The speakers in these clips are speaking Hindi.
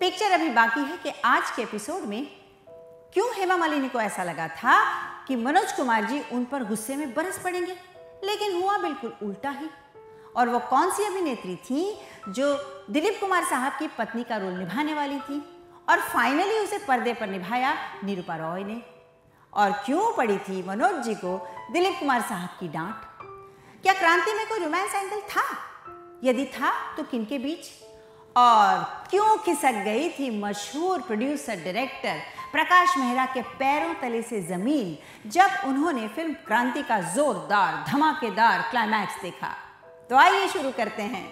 पिक्चर अभी बाकी है कि आज के एपिसोड में क्यों हेमा मालिनी को ऐसा लगा था कि मनोज कुमार जी उन पर गुस्से में बरस पड़ेंगे, लेकिन हुआ बिल्कुल उल्टा ही। और वो कौन सी अभिनेत्री थी जो दिलीप कुमार साहब की पत्नी का रोल निभाने वाली थी और फाइनली उसे पर्दे पर निभाया निरूपा रॉय ने। और क्यों पड़ी थी मनोज जी को दिलीप कुमार साहब की डांट? क्या क्रांति में कोई रोमांस एंगल था? यदि था तो किनके बीच? और क्यों खिसक गई थी मशहूर प्रोड्यूसर डायरेक्टर प्रकाश मेहरा के पैरों तले से जमीन जब उन्होंने फिल्म क्रांति का जोरदार धमाकेदार क्लाइमैक्स देखा? तो आइए शुरू करते हैं।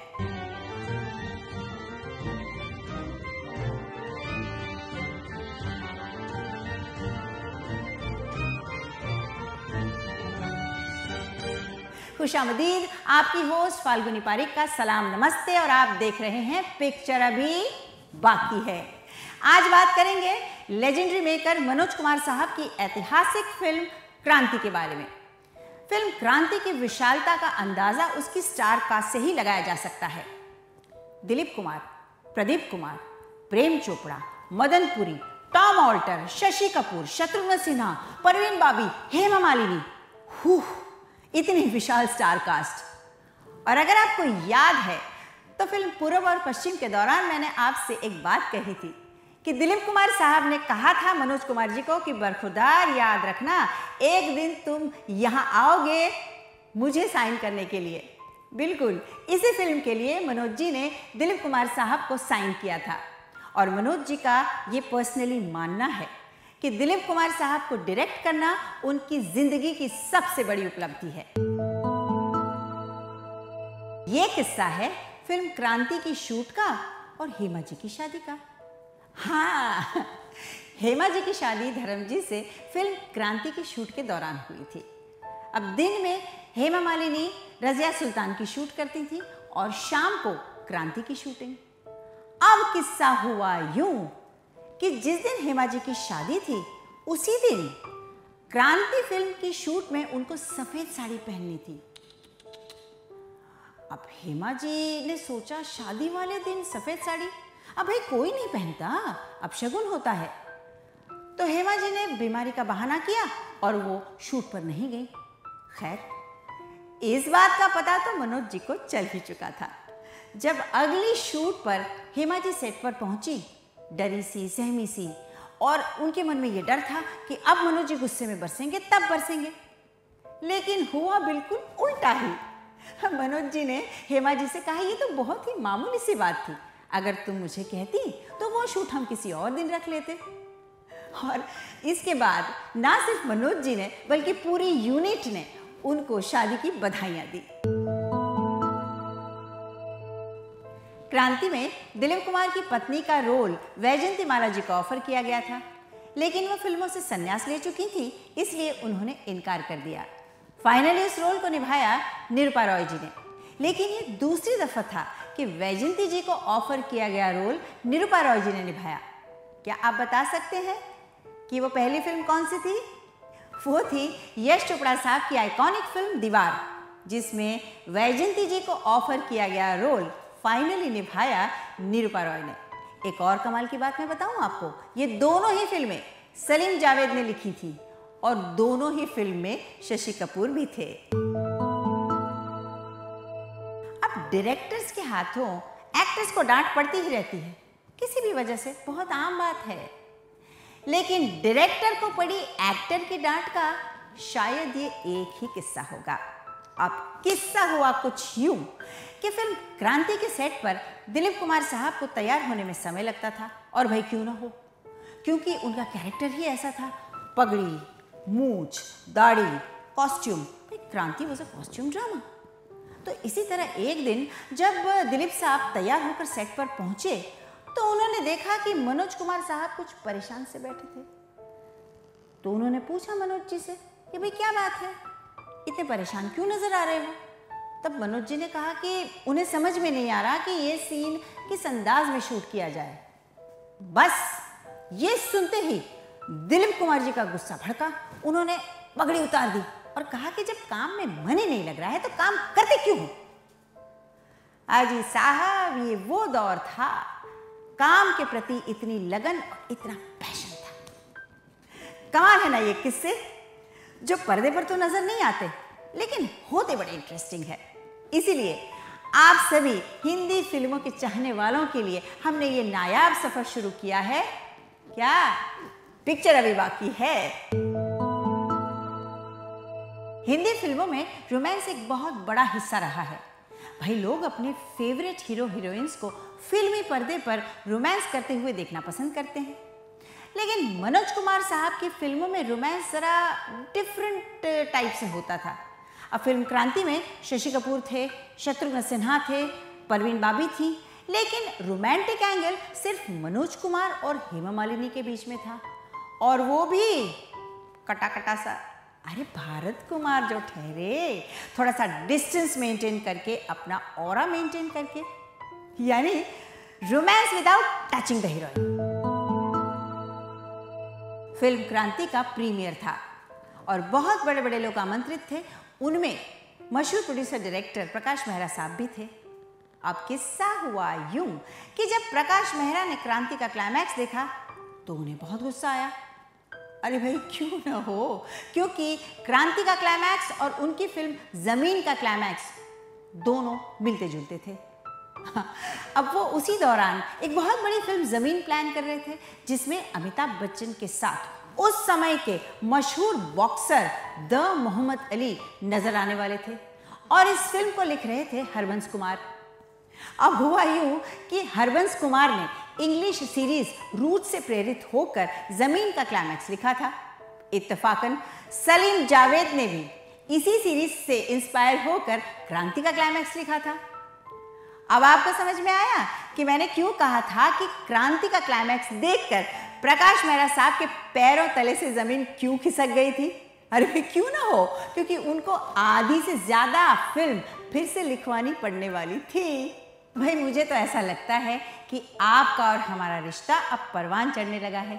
खुशामदीद, आपकी होस्ट फाल्गुनी पारिक का सलाम नमस्ते और आप देख रहे हैं पिक्चर अभी बाकी है। आज बात करेंगे लेजेंडरी मेकर मनोज कुमार साहब की ऐतिहासिक फिल्म क्रांति के बारे में। फिल्म क्रांति की विशालता का अंदाजा उसकी स्टार कास्ट से ही लगाया जा सकता है। दिलीप कुमार, प्रदीप कुमार, प्रेम चोपड़ा, मदन पुरी, टॉम ऑल्टर, शशि कपूर, शत्रुघ्न सिन्हा, परवीन बाबी, हेमा मालिनी, इतनी विशाल स्टार कास्ट। और अगर आपको याद है तो फिल्म पूर्व और पश्चिम के दौरान मैंने आपसे एक बात कही थी कि दिलीप कुमार साहब ने कहा था मनोज कुमार जी को कि बरखुरदार याद रखना, एक दिन तुम यहाँ आओगे मुझे साइन करने के लिए। बिल्कुल इसी फिल्म के लिए मनोज जी ने दिलीप कुमार साहब को साइन किया था। और मनोज जी का ये पर्सनली मानना है कि दिलीप कुमार साहब को डायरेक्ट करना उनकी जिंदगी की सबसे बड़ी उपलब्धि है। ये किस्सा है फिल्म क्रांति की शूट का और हेमा जी की शादी का। हाँ, हेमा जी की शादी धर्मजी से फिल्म क्रांति की शूट के दौरान हुई थी। अब दिन में हेमा मालिनी रजिया सुल्तान की शूट करती थी और शाम को क्रांति की शूटिंग। अब किस्सा हुआ यूं कि जिस दिन हेमा जी की शादी थी उसी दिन क्रांति फिल्म की शूट में उनको सफेद साड़ी पहननी थी। अब हेमा जी ने सोचा शादी वाले दिन सफेद साड़ी, अब भाई कोई नहीं पहनता, अब शगुन होता है। तो हेमा जी ने बीमारी का बहाना किया और वो शूट पर नहीं गई। खैर इस बात का पता तो मनोज जी को चल ही चुका था। जब अगली शूट पर हेमा जी सेट पर पहुंची, डरी सी सहमी सी, और उनके मन में ये डर था कि अब मनोज जी गुस्से में बरसेंगे तब बरसेंगे। लेकिन हुआ बिल्कुल उल्टा ही। मनोज जी ने हेमा जी से कहा, ये तो बहुत ही मामूली सी बात थी, अगर तुम मुझे कहती तो वो शूट हम किसी और दिन रख लेते। और इसके बाद ना सिर्फ मनोज जी ने बल्कि पूरी यूनिट ने उनको शादी की बधाइयां दी। क्रांति में दिलीप कुमार की पत्नी का रोल वैजयंती माला जी को ऑफर किया गया था, लेकिन वो फिल्मों से संन्यास ले चुकी थी, इसलिए उन्होंने इनकार कर दिया। फाइनली इस रोल को निभाया निरूपा रॉय जी ने। लेकिन ये दूसरी दफा था कि वैजयंती जी को ऑफर किया गया रोल निरूपा रॉय जी ने निभाया। क्या आप बता सकते हैं कि वो पहली फिल्म कौन सी थी? वो थी यश चोपड़ा साहब की आइकॉनिक फिल्म दीवार, जिसमें वैजयंती जी को ऑफर किया गया रोल फाइनली निभाया निरूपा रॉय ने। एक और कमाल की बात मैं बताऊं आपको, ये दोनों ही फिल्में सलीम जावेद ने लिखी थी और दोनों ही फिल्म में शशि कपूर भी थे। अब डायरेक्टर्स के हाथों एक्टर्स को डांट पड़ती ही रहती है, किसी भी वजह से, बहुत आम बात है। लेकिन डायरेक्टर को पड़ी एक्टर की डांट का शायद ये एक ही किस्सा होगा। अब किस्सा हुआ कुछ यूं कि फिल्म क्रांति के सेट पर दिलीप कुमार साहब को तैयार होने में समय लगता था, और भाई क्यों ना हो, क्योंकि उनका कैरेक्टर ही ऐसा था। पगड़ी, मूंछ, दाढ़ी, कॉस्ट्यूम, भाई क्रांति वाज अ कॉस्ट्यूम ड्रामा। तो इसी तरह एक दिन जब दिलीप साहब तैयार होकर सेट पर पहुंचे तो उन्होंने देखा कि मनोज कुमार साहब कुछ परेशान से बैठे थे। तो उन्होंने पूछा मनोज जी से कि भाई क्या बात है, इतने परेशान क्यों नजर आ रहे हो? तब मनोज जी ने कहा कि उन्हें समझ में नहीं आ रहा कि ये सीन किस अंदाज में शूट किया जाए। बस ये सुनते ही दिलीप कुमार जी का गुस्सा भड़का। उन्होंने पगड़ी उतार दी और कहा कि जब काम में मन ही नहीं लग रहा है तो काम करते क्यों हो? अजी साहब, ये वो दौर था काम के प्रति इतनी लगन और इतना पैशन था। कमाल है ना ये किस्से, जो पर्दे पर तो नजर नहीं आते लेकिन होते बड़े इंटरेस्टिंग है। इसीलिए आप सभी हिंदी फिल्मों के चाहने वालों के लिए हमने ये नायाब सफर शुरू किया है। क्या पिक्चर अभी बाकी है। हिंदी फिल्मों में रोमांस एक बहुत बड़ा हिस्सा रहा है। भाई लोग अपने फेवरेट हीरो हीरोइंस को फिल्मी पर्दे पर रोमांस करते हुए देखना पसंद करते हैं, लेकिन मनोज कुमार साहब की फिल्मों में रोमांस जरा डिफरेंट टाइप से होता था। अब फिल्म क्रांति में शशि कपूर थे, शत्रुघ्न सिन्हा थे, परवीन बाबी थी, लेकिन रोमांटिक एंगल सिर्फ मनोज कुमार और हेमा मालिनी के बीच में था, और वो भी कटा कटा सा। अरे भारत कुमार जो ठहरे, थोड़ा सा डिस्टेंस मेंटेन करके, अपना ऑरा मेंटेन करके, यानी romance without touching the heroine. Film क्रांति का प्रीमियर था और बहुत बड़े बड़े लोग आमंत्रित थे। उनमें मशहूर प्रोड्यूसर डायरेक्टर प्रकाश मेहरा साहब भी थे। अब किस्सा हुआ यूं कि जब प्रकाश मेहरा ने क्रांति का क्लाइमैक्स देखा तो उन्हें बहुत गुस्सा आया। अरे भाई क्यों ना हो, क्योंकि क्रांति का क्लाइमैक्स और उनकी फिल्म जमीन का क्लाइमैक्स दोनों मिलते जुलते थे। अब वो उसी दौरान एक बहुत बड़ी फिल्म जमीन प्लान कर रहे थे, जिसमें अमिताभ बच्चन के साथ उस समय के मशहूर बॉक्सर द मोहम्मद अली नजर आने वाले थे, और इस फिल्म को लिख रहे थे हरबंस कुमार। अब हुआ यूं कि हरबंस कुमार ने इंग्लिश सीरीज रूट से प्रेरित होकर जमीन का क्लाइमैक्स लिखा था। इत्तेफाकन सलीम जावेद ने भी इसी सीरीज से इंस्पायर होकर क्रांति का क्लाइमैक्स लिखा था। अब आपको समझ में आया कि मैंने क्यों कहा था कि क्रांति का क्लाइमैक्स देखकर प्रकाश मेहरा साहब के पैरों तले से जमीन क्यों खिसक गई थी। अरे क्यों ना हो, क्योंकि उनको आधी से ज्यादा फिल्म फिर से लिखवानी पड़ने वाली थी। भाई मुझे तो ऐसा लगता है कि आपका और हमारा रिश्ता अब परवान चढ़ने लगा है।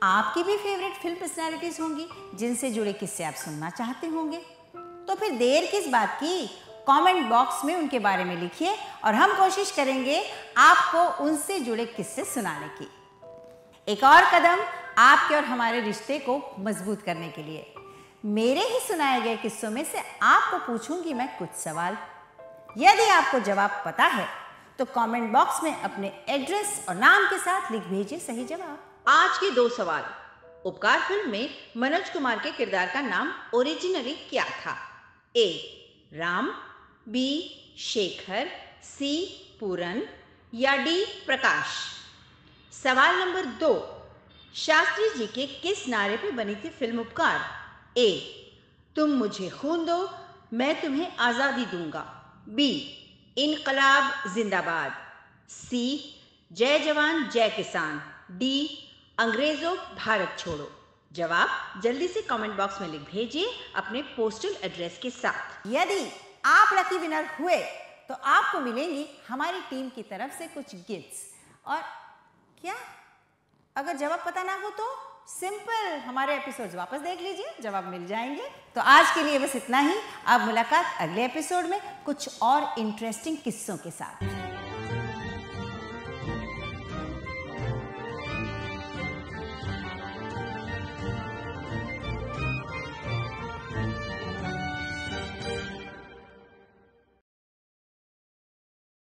आपकी भी फेवरेट फिल्म पर्सनालिटीज होंगी जिनसे जुड़े किस्से आप सुनना चाहते होंगे, तो फिर देर किस बात की, कमेंट बॉक्स में उनके बारे में लिखिए और हम कोशिश करेंगे आपको उनसे जुड़े किस्से सुनाने की। एक और कदम आपके और हमारे रिश्ते को मजबूत करने के लिए मेरे ही सुनाए गए किस्सों में से आपको पूछूंगी मैं कुछ सवाल। यदि आपको जवाब पता है तो कमेंट बॉक्स में अपने एड्रेस और नाम के साथ लिख भेजिए सही जवाब। आज के 2 सवाल। उपकार फिल्म में मनोज कुमार के किरदार का नाम ओरिजिनली क्या था? ए राम, बी शेखर, सी पूरन या डी प्रकाश? सवाल नंबर 2। शास्त्री जी के किस नारे पे बनी थी फिल्म उपकार? ए तुम मुझे खून दो मैं तुम्हें आजादी दूंगा, बी इनकलाब जिंदाबाद, सी जय जवान जय किसान, डी अंग्रेजों भारत छोड़ो। जवाब जल्दी से कमेंट बॉक्स में लिख भेजिए अपने पोस्टल एड्रेस के साथ। यदि आप लकी विनर हुए तो आपको मिलेंगी हमारी टीम की तरफ से कुछ गिफ्ट्स। और क्या अगर जवाब पता ना हो तो सिंपल हमारे एपिसोड्स वापस देख लीजिए, जवाब मिल जाएंगे। तो आज के लिए बस इतना ही। अब मुलाकात अगले एपिसोड में कुछ और इंटरेस्टिंग किस्सों के साथ।